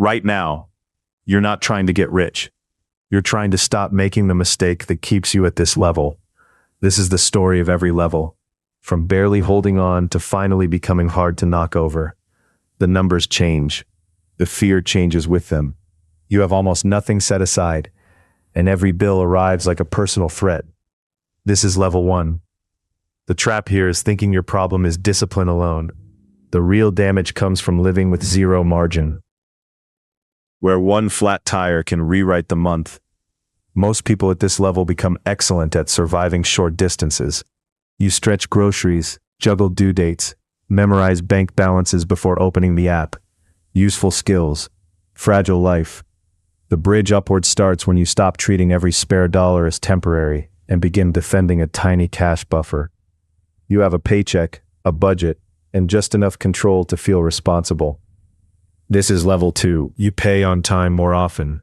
Right now, you're not trying to get rich. You're trying to stop making the mistake that keeps you at this level. This is the story of every level, from barely holding on to finally becoming hard to knock over. The numbers change. The fear changes with them. You have almost nothing set aside, and every bill arrives like a personal threat. This is level 1. The trap here is thinking your problem is discipline alone. The real damage comes from living with zero margin, where one flat tire can rewrite the month. Most people at this level become excellent at surviving short distances. You stretch groceries, juggle due dates, memorize bank balances before opening the app. Useful skills, fragile life. The bridge upward starts when you stop treating every spare dollar as temporary and begin defending a tiny cash buffer. You have a paycheck, a budget, and just enough control to feel responsible. This is level 2. You pay on time more often.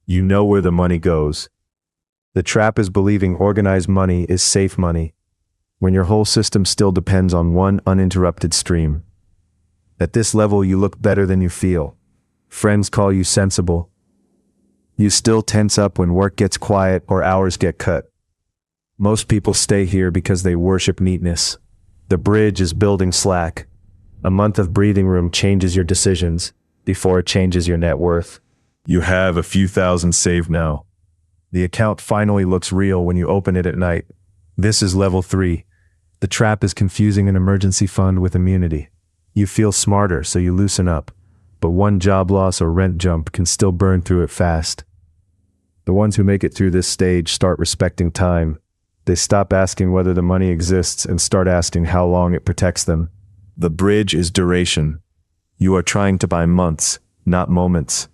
You know where the money goes. The trap is believing organized money is safe money, when your whole system still depends on one uninterrupted stream. At this level, you look better than you feel. Friends call you sensible. You still tense up when work gets quiet or hours get cut. Most people stay here because they worship neatness. The bridge is building slack. A month of breathing room changes your decisions before it changes your net worth. You have a few thousand saved now. The account finally looks real when you open it at night. This is level 3. The trap is confusing an emergency fund with immunity. You feel smarter, so you loosen up. But one job loss or rent jump can still burn through it fast. The ones who make it through this stage start respecting time. They stop asking whether the money exists and start asking how long it protects them. The bridge is duration. You are trying to buy months, not moments.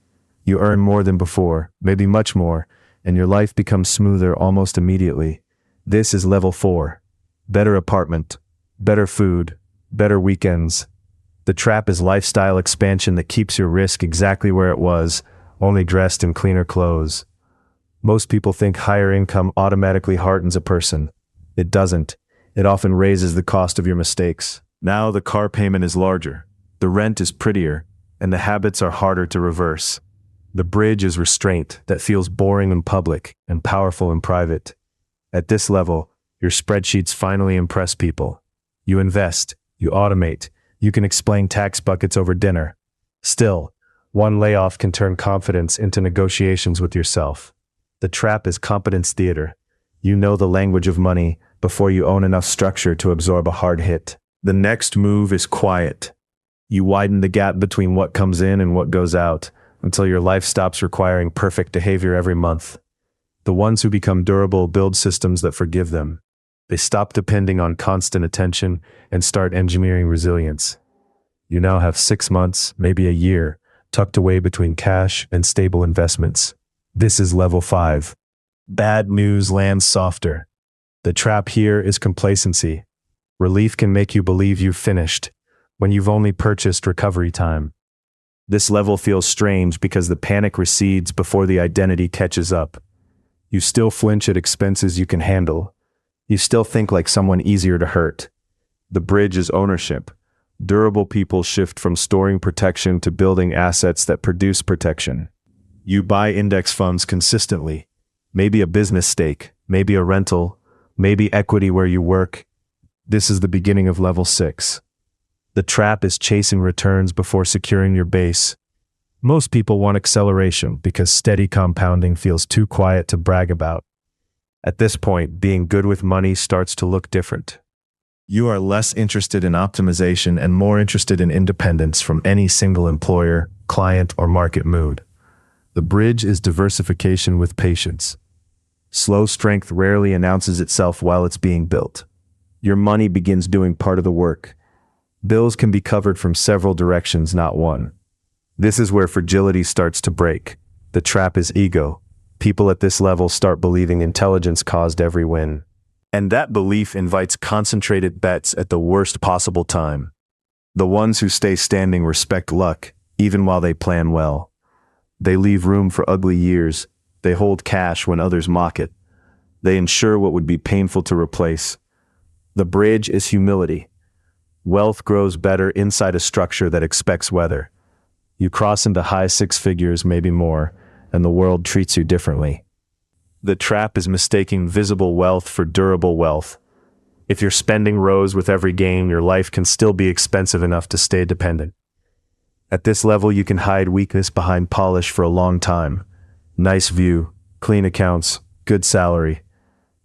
You earn more than before, maybe much more, and your life becomes smoother almost immediately. This is level 4. Better apartment, better food, better weekends. The trap is lifestyle expansion that keeps your risk exactly where it was, only dressed in cleaner clothes. Most people think higher income automatically hardens a person. It doesn't. It often raises the cost of your mistakes. Now the car payment is larger, the rent is prettier, and the habits are harder to reverse. The bridge is restraint that feels boring in public and powerful in private. At this level, your spreadsheets finally impress people. You invest, you automate, you can explain tax buckets over dinner. Still, one layoff can turn confidence into negotiations with yourself. The trap is competence theater. You know the language of money before you own enough structure to absorb a hard hit. The next move is quiet. You widen the gap between what comes in and what goes out until your life stops requiring perfect behavior every month. The ones who become durable build systems that forgive them. They stop depending on constant attention and start engineering resilience. You now have 6 months, maybe a year, tucked away between cash and stable investments. This is level 5. Bad news lands softer. The trap here is complacency. Relief can make you believe you've finished when you've only purchased recovery time. This level feels strange because the panic recedes before the identity catches up. You still flinch at expenses you can handle. You still think like someone easier to hurt. The bridge is ownership. Durable people shift from storing protection to building assets that produce protection. You buy index funds consistently. Maybe a business stake, maybe a rental, maybe equity where you work. This is the beginning of level 6. The trap is chasing returns before securing your base. Most people want acceleration because steady compounding feels too quiet to brag about. At this point, being good with money starts to look different. You are less interested in optimization and more interested in independence from any single employer, client, or market mood. The bridge is diversification with patience. Slow strength rarely announces itself while it's being built. Your money begins doing part of the work. Bills can be covered from several directions, not one. This is where fragility starts to break. The trap is ego. People at this level start believing intelligence caused every win. And that belief invites concentrated bets at the worst possible time. The ones who stay standing respect luck, even while they plan well. They leave room for ugly years. They hold cash when others mock it. They ensure what would be painful to replace. The bridge is humility. Wealth grows better inside a structure that expects weather. You cross into high six figures, maybe more, and the world treats you differently. The trap is mistaking visible wealth for durable wealth. If your spending rose with every gain, your life can still be expensive enough to stay dependent. At this level, you can hide weakness behind polish for a long time. Nice view, clean accounts, good salary.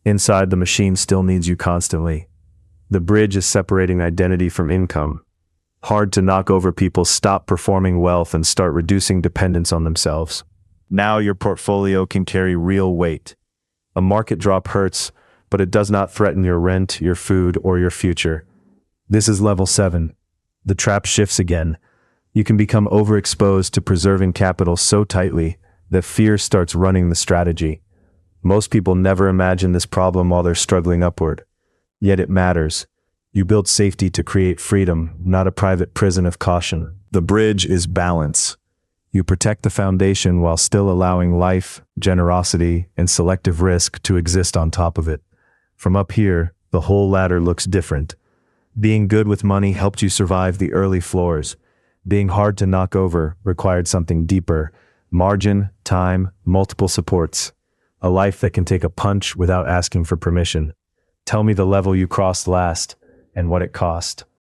Inside, the machine still needs you constantly. The bridge is separating identity from income. Hard to knock over people stop performing wealth and start reducing dependence on themselves. Now your portfolio can carry real weight. A market drop hurts, but it does not threaten your rent, your food, or your future. This is level 7. The trap shifts again. You can become overexposed to preserving capital so tightly that fear starts running the strategy. Most people never imagine this problem while they're struggling upward. Yet it matters. You build safety to create freedom, not a private prison of caution. The bridge is balance. You protect the foundation while still allowing life, generosity, and selective risk to exist on top of it. From up here, the whole ladder looks different. Being good with money helped you survive the early floors. Being hard to knock over required something deeper: margin, time, multiple supports. A life that can take a punch without asking for permission. Tell me the level you crossed last and what it cost.